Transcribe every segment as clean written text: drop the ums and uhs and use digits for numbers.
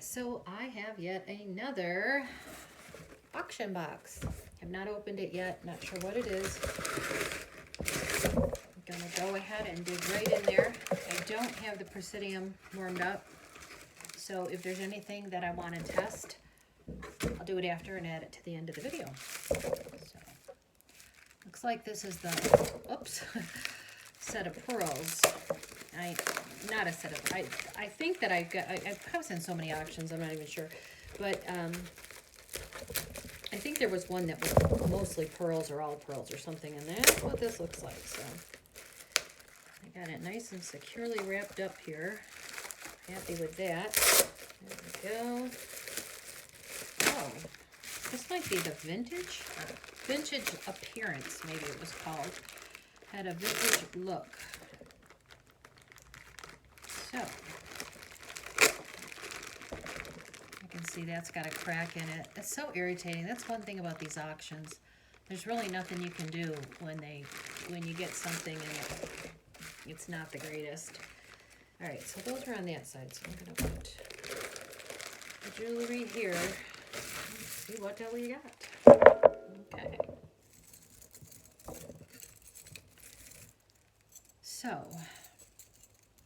So I have yet another auction box. Have not opened it yet, not sure what it is. I'm gonna go ahead and dig right in there. I don't have the Presidium warmed up, so if there's anything that I want to test, I'll do it after and add it to the end of the video. So, looks like this is the, oops, set of pearls. Not a set of, I think that I was in so many auctions, I'm not even sure. But I think there was one that was mostly pearls or all pearls or something, and that's what this looks like. So I got it nice and securely wrapped up here. Happy with that. There we go. Oh, this might be the vintage appearance, maybe it was called. Had a vintage look. So, you can see that's got a crack in it. It's so irritating. That's one thing about these auctions. There's really nothing you can do when you get something and it's not the greatest. All right, so those are on that side. So I'm gonna put the jewelry here. Let's see what the hell we got. Okay. So,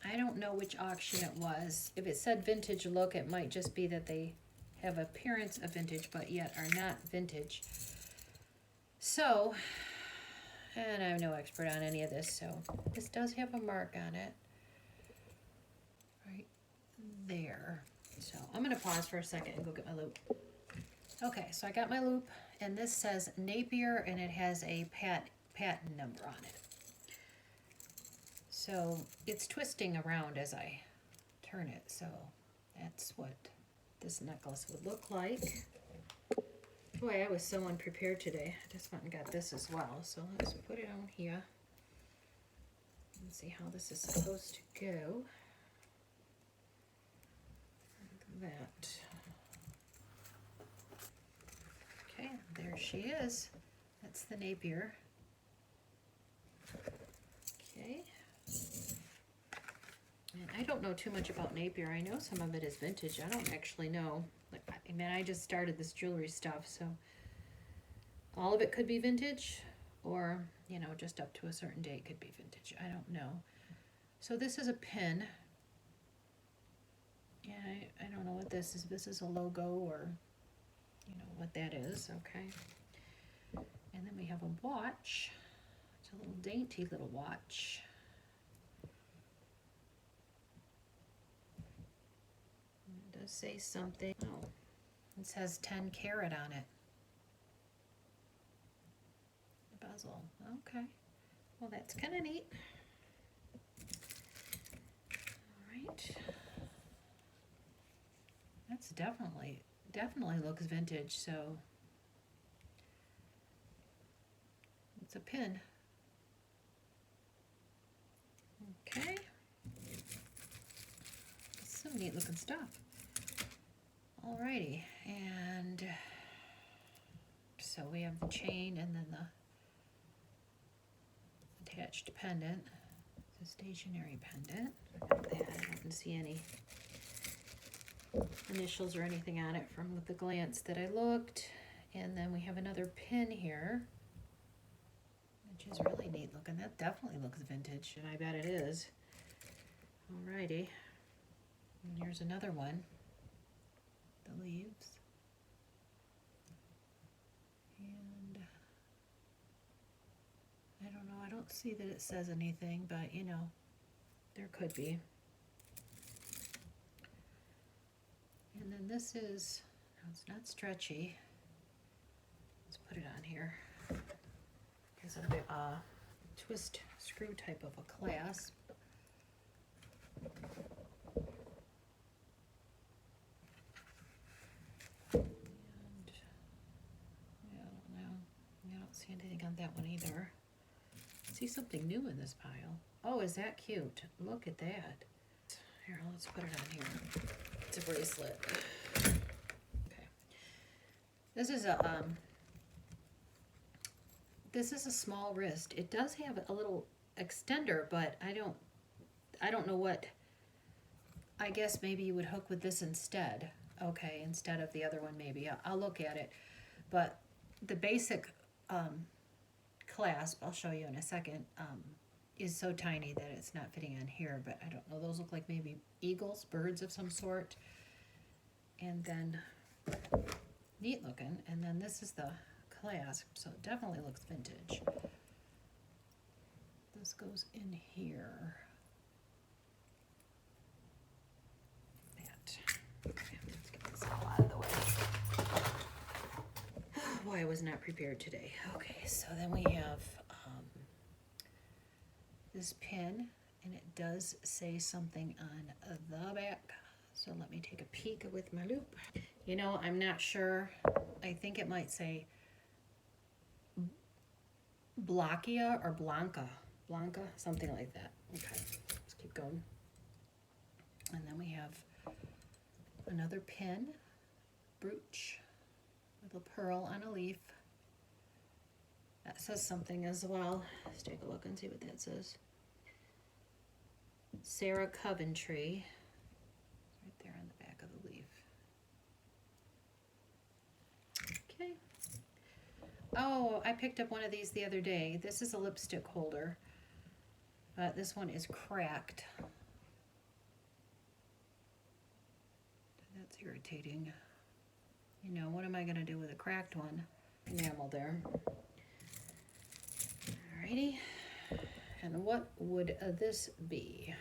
I don't know which auction it was. If it said vintage look, it might just be that they have appearance of vintage, but yet are not vintage. So, and I'm no expert on any of this, so this does have a mark on it. Right there. So, I'm going to pause for a second and go get my loop. Okay, so I got my loop, and this says Napier, and it has a patent number on it. So it's twisting around as I turn it, so that's what this necklace would look like. Boy, I was so unprepared today. I just went and got this as well. So let's put it on here and see how this is supposed to go. Like that. Okay, there she is. That's the Napier. Okay. And I don't know too much about Napier. I know some of it is vintage. I don't actually know. I mean, I just started this jewelry stuff, so all of it could be vintage, or, you know, just up to a certain date could be vintage. I don't know. So this is a pin. Yeah, I don't know what this is. This is a logo, or, you know, what that is. Okay. And then we have a watch. It's a little dainty little watch. Say something. Oh, it says 10 karat on it. The bezel. Okay. Well, that's kind of neat. All right. That's definitely looks vintage. So it's a pin. Okay. Some neat looking stuff. Alrighty, and so we have the chain and then the attached pendant. It's a stationary pendant. I don't see any initials or anything on it from the glance that I looked. And then we have another pin here, which is really neat looking. That definitely looks vintage, and I bet it is. Alrighty, and here's another one. The leaves, and I don't know, I don't see that it says anything, but you know, there could be. And then this is, no, it's not stretchy. Let's put it on here. It's a twist screw type of a clasp. See anything on that one either. See something new in this pile. Oh, is that cute? Look at that. Here, let's put it on here. It's a bracelet. Okay. This is a small wrist. It does have a little extender, but I don't know what. I guess maybe you would hook with this instead. okay, instead of the other one maybe. I'll look at it. But the basic clasp, I'll show you in a second, is so tiny that it's not fitting on here, but I don't know, those look like maybe eagles, birds of some sort. And then, neat looking, and then this is the clasp, so it definitely looks vintage. This goes in here. That. Okay, let's get this all out of the way. Oh, boy, I was not prepared today. Okay, so then we have this pin, and it does say something on the back. So let me take a peek with my loop. You know, I'm not sure. I think it might say Blackia or Blanca, something like that. Okay, let's keep going. And then we have another pin, brooch, with a pearl on a leaf. That says something as well. Let's take a look and see what that says. Sarah Coventry, right there on the back of the leaf. Okay. Oh, I picked up one of these the other day. This is a lipstick holder, but this one is cracked. That's irritating. You know, what am I going to do with a cracked one? Enamel there. Alrighty. And what would this be?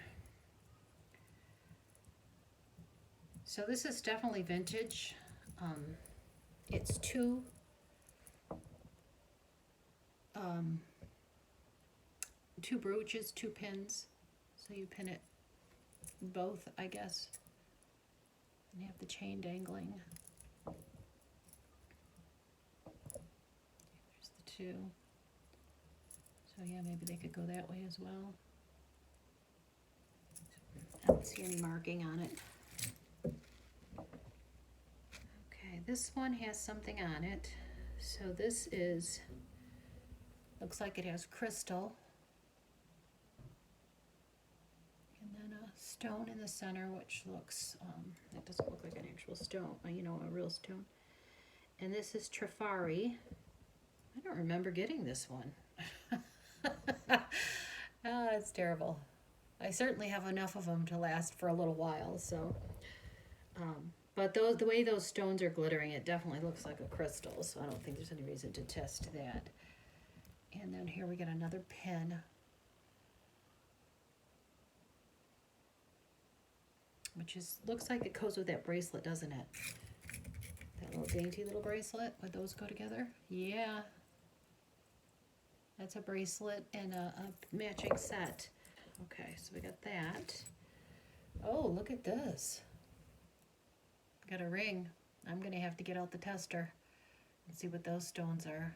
So this is definitely vintage. It's two brooches, two pins. So you pin it both, I guess. And you have the chain dangling. There's the two. So yeah, maybe they could go that way as well. I don't see any marking on it. Okay, this one has something on it. So this is, looks like it has crystal. And then a stone in the center, which looks, that doesn't look like an actual stone, you know, a real stone. And this is Trifari. I don't remember getting this one. Oh, it's terrible. I certainly have enough of them to last for a little while, so. But the way those stones are glittering, it definitely looks like a crystal, so I don't think there's any reason to test that. And then here we get another pin. Which is, looks like it goes with that bracelet, doesn't it? That little dainty little bracelet, would those go together? Yeah. That's a bracelet and a matching set. Okay, so we got that. Oh, look at this. Got a ring. I'm gonna have to get out the tester and see what those stones are.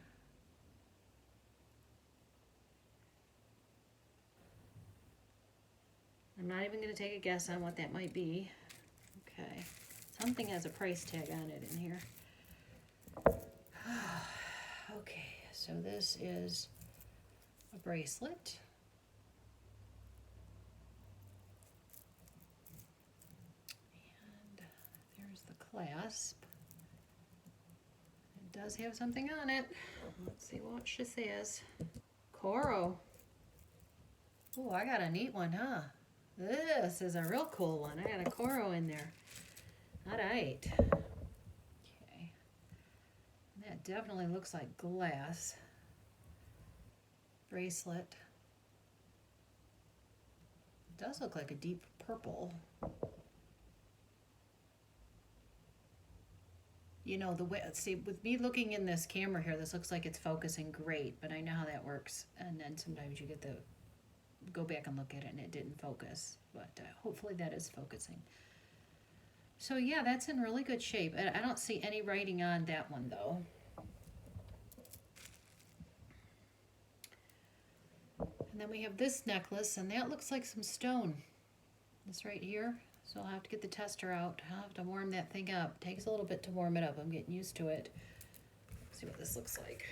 I'm not even gonna take a guess on what that might be. Okay, something has a price tag on it in here. Okay, so this is a bracelet. And there's the clasp. It does have something on it. Let's see what she says. Coro. Oh, I got a neat one, huh? This is a real cool one. I got a Coro in there. All right. Okay. That definitely looks like glass. Bracelet. It does look like a deep purple. You know, the way, see, with me looking in this camera here, this looks like it's focusing great, but I know how that works. And then sometimes you get the, go back and look at it and it didn't focus, but hopefully that is focusing. So yeah, that's in really good shape. I don't see any writing on that one though. And then we have this necklace, and that looks like some stone. This right here. So I'll have to get the tester out. I'll have to warm that thing up. It takes a little bit to warm it up. I'm getting used to it. Let's see what this looks like.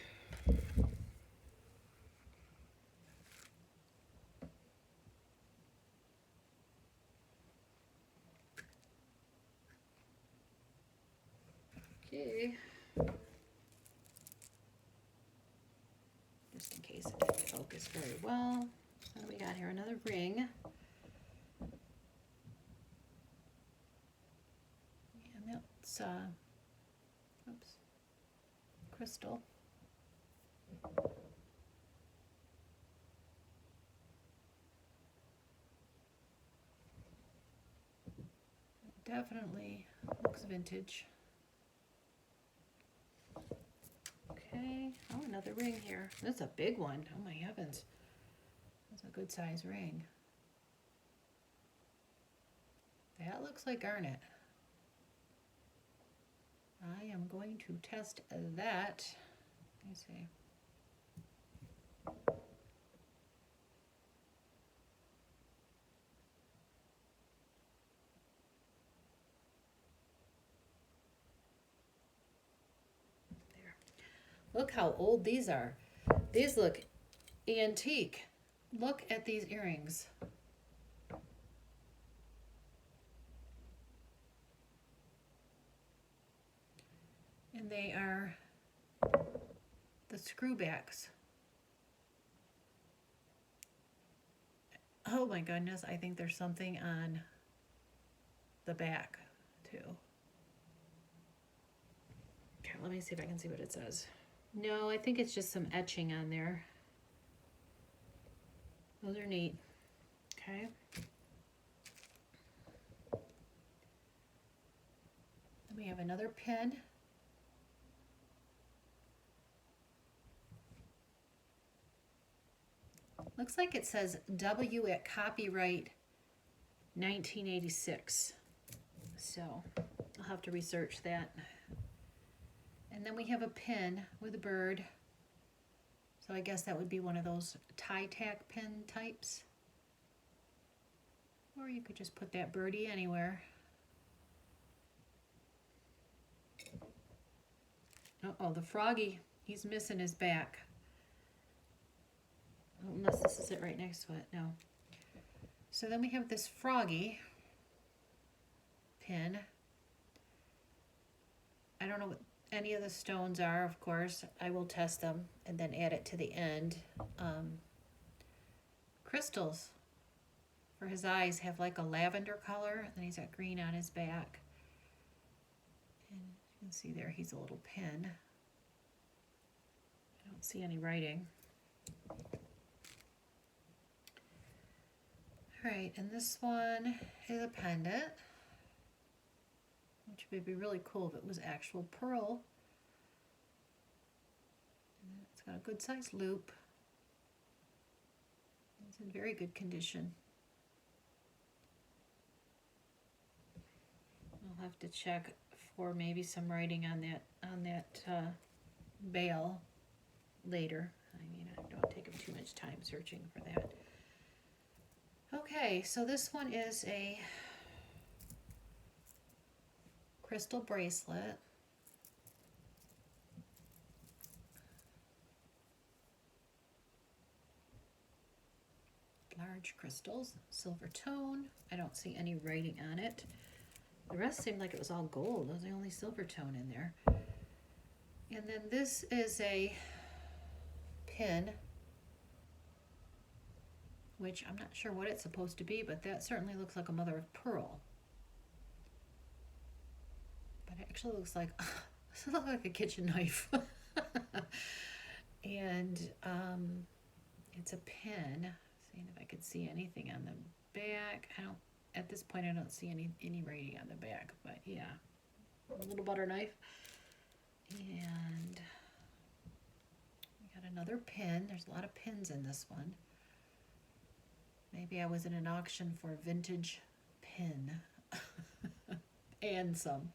Okay. Just in case it didn't focus very well. What do we got here? Another ring. And that's, oops, crystal. Definitely looks vintage. Okay, oh, another ring here. That's a big one. Oh my heavens. That's a good size ring. That looks like garnet. I am going to test that. Let me see. Look how old these are. These look antique. Look at these earrings. And they are the screwbacks. Oh my goodness, I think there's something on the back too. Okay, let me see if I can see what it says. No, I think it's just some etching on there. Those are neat. Okay. Then we have another pin. Looks like it says W at copyright 1986. So I'll have to research that. And then we have a pin with a bird. So I guess that would be one of those tie tack pin types. Or you could just put that birdie anywhere. Uh-oh, the froggy, he's missing his back. Unless this is it right next to it, no. So then we have this froggy pin. I don't know what any of the stones are, of course. I will test them and then add it to the end. Crystals for his eyes have like a lavender color, and then he's got green on his back. And you can see there he's a little pin. I don't see any writing. All right, and this one is a pendant, which would be really cool if it was actual pearl. And it's got a good sized loop. It's in very good condition. I'll have to check for maybe some writing on that bail later. I mean, I don't take up too much time searching for that. Okay, so this one is a crystal bracelet. Large crystals, silver tone. I don't see any writing on it. The rest seemed like it was all gold. There's the only silver tone in there. And then this is a pin, which I'm not sure what it's supposed to be, but that certainly looks like a mother of pearl. But it actually looks like this looks like a kitchen knife. And it's a pin. Seeing if I could see anything on the back. At this point I don't see any writing on the back, but yeah. A little butter knife. And we got another pin. There's a lot of pins in this one. Maybe I was in an auction for a vintage pin. And some.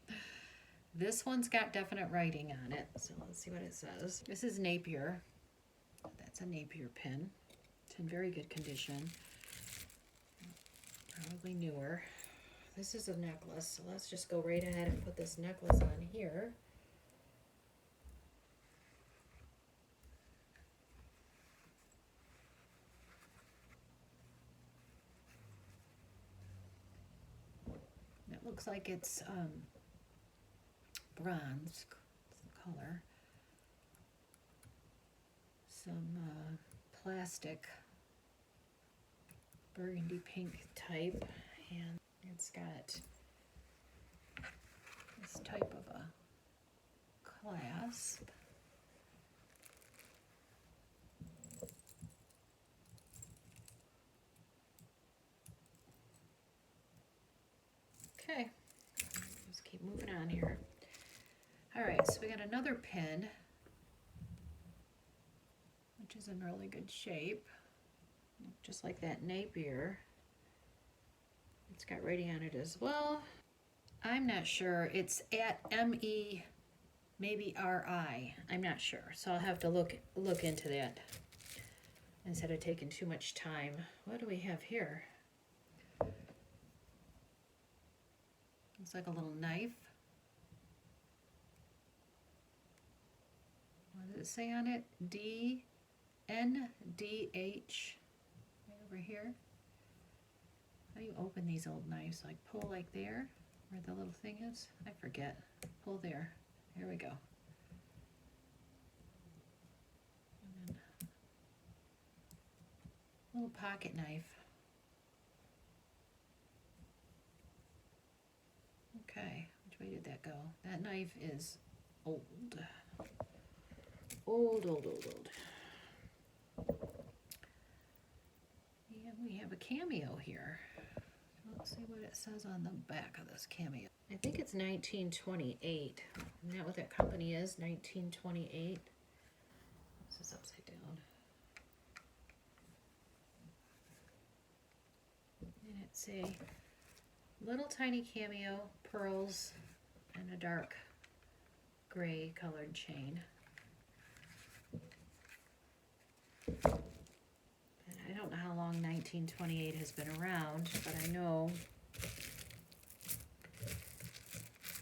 This one's got definite writing on it, so let's see what it says. This is Napier. That's a Napier pin. It's in very good condition. Probably newer. This is a necklace, so let's just go right ahead and put this necklace on here. It looks like it's bronze color. Some plastic burgundy pink type, and it's got this type of a clasp. Okay, let's keep moving on here. All right, so we got another pin, which is in really good shape, just like that Napier. It's got writing on it as well. I'm not sure. It's at M-E, maybe R-I. I'm not sure, so I'll have to look into that instead of taking too much time. What do we have here? Looks like a little knife. What does it say on it? D-N-D-H. Right over here. How do you open these old knives? Like pull like there, where the little thing is? I forget. Pull there. Here we go. And then little pocket knife. Okay, which way did that go? That knife is old. Old. And we have a cameo here. Let's see what it says on the back of this cameo. I think it's 1928. Isn't that what that company is? 1928. This is upside down. And it's a little tiny cameo, pearls, and a dark gray colored chain. And I don't know how long 1928 has been around, but I know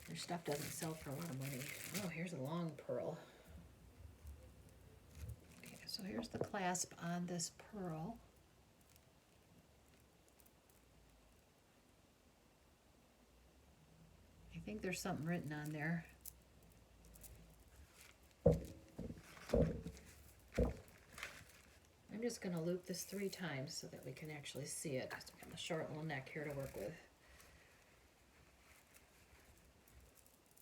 their stuff doesn't sell for a lot of money. Oh, here's a long pearl. Okay, so here's the clasp on this pearl. I think there's something written on there. I'm just going to loop this 3 times so that we can actually see it. Just got a short little neck here to work with.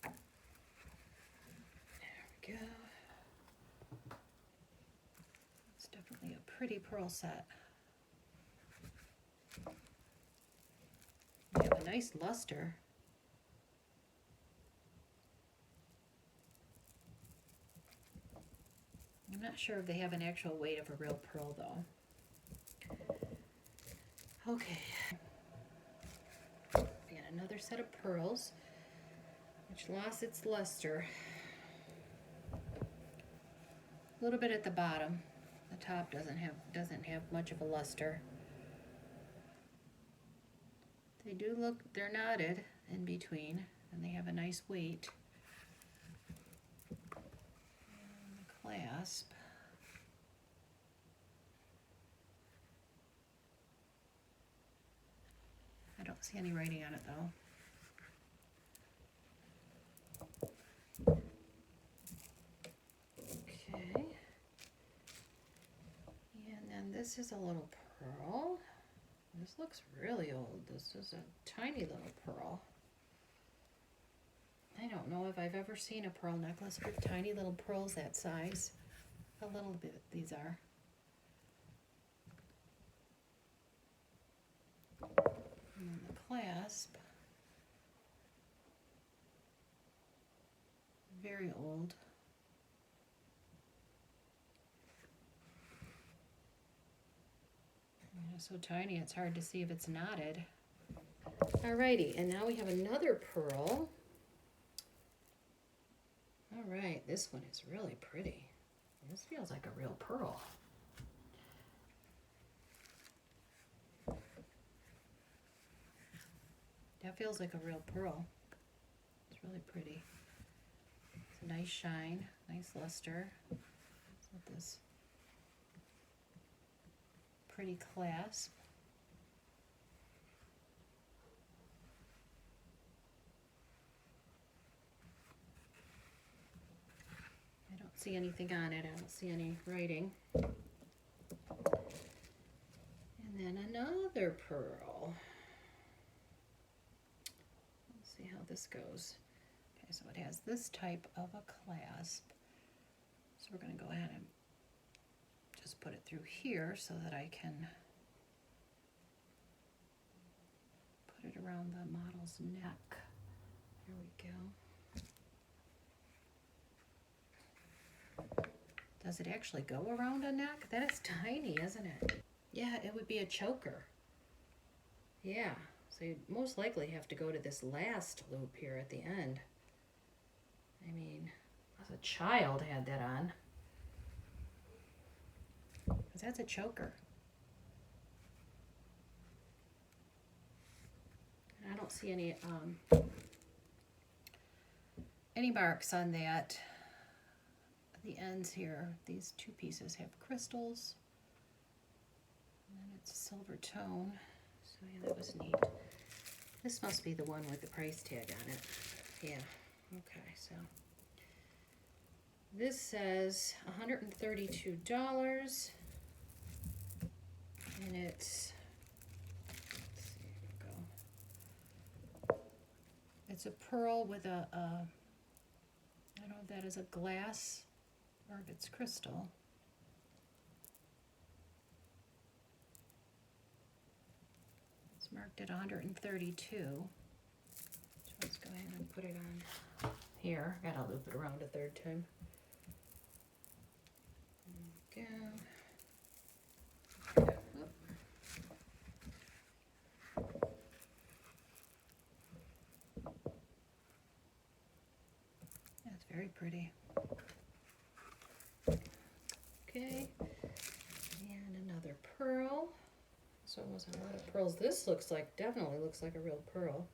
There we go. It's definitely a pretty pearl set. We have a nice luster. I'm not sure if they have an actual weight of a real pearl though. Okay. We got another set of pearls, which lost its luster. A little bit at the bottom. The top doesn't have much of a luster. They do look, they're knotted in between, and they have a nice weight. Clasp. I don't see any writing on it though. Okay. And then this is a little pearl. This looks really old. This is a tiny little pearl. I don't know if I've ever seen a pearl necklace with tiny little pearls that size. A little bit these are. And then the clasp. Very old. Yeah, so tiny it's hard to see if it's knotted. Alrighty, and now we have another pearl. All right, this one is really pretty. This feels like a real pearl. That feels like a real pearl. It's really pretty. It's a nice shine, nice luster. With this pretty clasp. see anything on it. I don't see any writing. And then another pearl. Let's see how this goes. Okay, so it has this type of a clasp. So we're going to go ahead and just put it through here so that I can put it around the model's neck. There we go. Does it actually go around a neck? That is tiny, isn't it? Yeah, it would be a choker. Yeah, so you'd most likely have to go to this last loop here at the end. I mean, as a child had that on. Because that's a choker. And I don't see any marks on that. The ends here, these two pieces have crystals. And then it's a silver tone. So yeah, that was neat. This must be the one with the price tag on it. Yeah, okay, so. This says $132. And it's, let's see, here we go. It's a pearl with a I don't know if that is a glass or if it's crystal. It's marked at 132. So let's go ahead and put it on here. Gotta loop it around a third time. There we go. That's very pretty. Okay, and another pearl. This one was a lot of pearls. This definitely looks like a real pearl.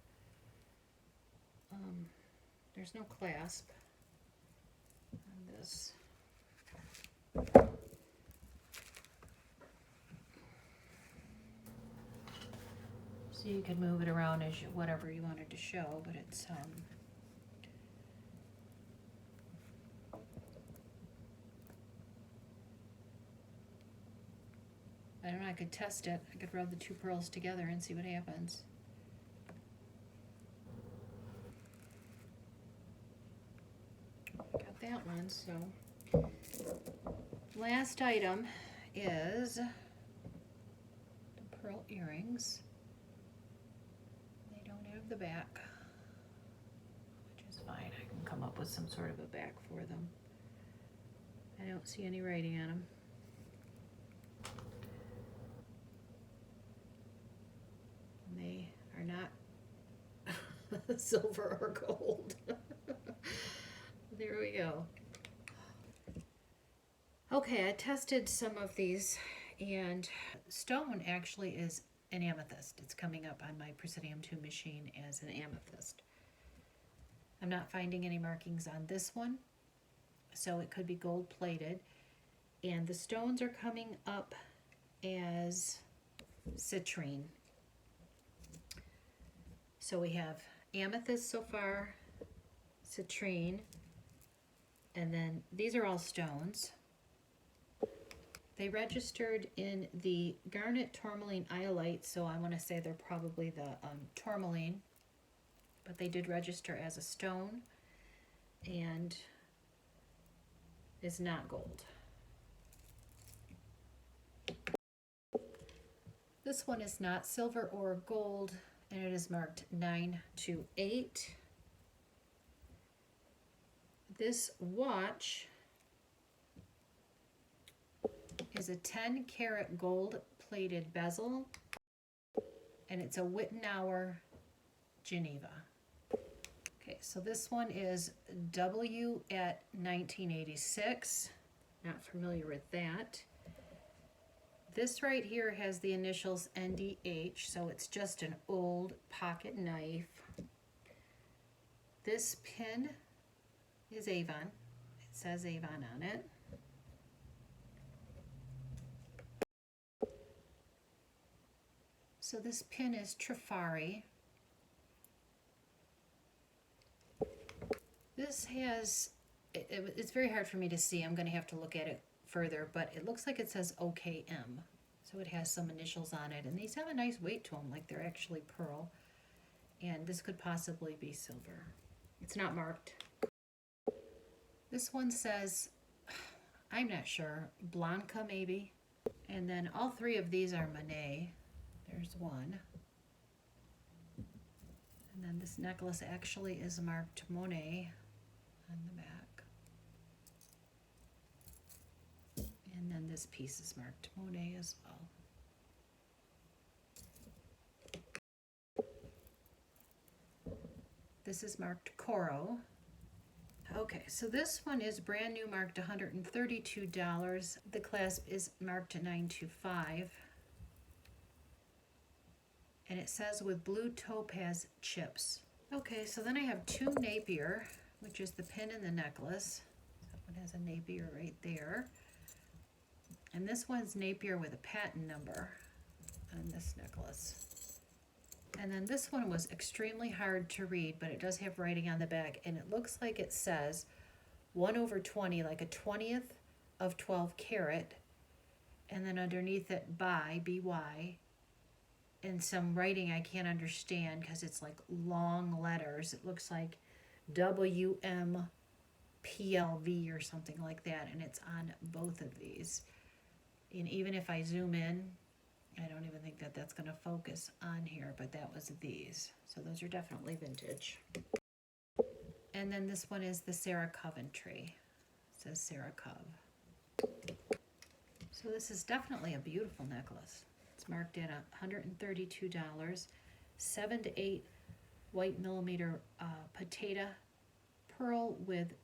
There's no clasp on this. So you can move it around as whatever you wanted to show, but it's I don't know, I could test it. I could rub the two pearls together and see what happens. Got that one, so. Last item is the pearl earrings. They don't have the back, which is fine. I can come up with some sort of a back for them. I don't see any writing on them. They are not silver or gold. There we go. Okay, I tested some of these, and stone actually is an amethyst. It's coming up on my Presidium 2 machine as an amethyst. I'm not finding any markings on this one, so it could be gold plated. And the stones are coming up as citrine. So we have amethyst so far, citrine, and then these are all stones. They registered in the garnet tourmaline iolite, so I want to say they're probably the tourmaline, but they did register as a stone and is not gold. This one is not silver or gold, and it is marked 928. This watch is a 10-karat gold plated bezel, and it's a Wittenauer Geneva. Okay, so this one is W at 1986. Not familiar with that. This right here has the initials NDH, so it's just an old pocket knife. This pin is Avon. It says Avon on it. So this pin is Trifari. This has it's very hard for me to see. I'm going to have to look at it further, but it looks like it says OKM. So it has some initials on it, and these have a nice weight to them, like they're actually pearl. And this could possibly be silver. It's not marked. This one says, I'm not sure, Blanca maybe. And then all three of these are Monet. There's one. And then this necklace actually is marked Monet on the back. And then this piece is marked Monet as well. This is marked Coro. Okay, so this one is brand new, marked $132. The clasp is marked $925. And it says with blue topaz chips. Okay, so then I have two Napier, which is the pin in the necklace. That one has a Napier right there. And this one's Napier with a patent number on this necklace. And then this one was extremely hard to read, but it does have writing on the back, and it looks like it says 1/20, like a 20th of 12 carat, and then underneath it by, B-Y, and some writing I can't understand because it's like long letters. It looks like WMPLV or something like that, and it's on both of these. And even if I zoom in, I don't even think that that's going to focus on here, but that was these. So those are definitely vintage. And then this one is the Sarah Coventry. It says Sarah Cov. So this is definitely a beautiful necklace. It's marked at $132, 7 to 8 white millimeter potato pearl with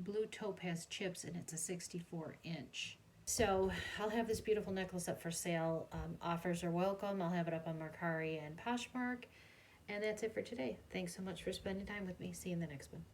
blue topaz chips, and it's a 64-inch. So I'll have this beautiful necklace up for sale. Offers are welcome. I'll have it up on Mercari and Poshmark. And that's it for today. Thanks so much for spending time with me. See you in the next one.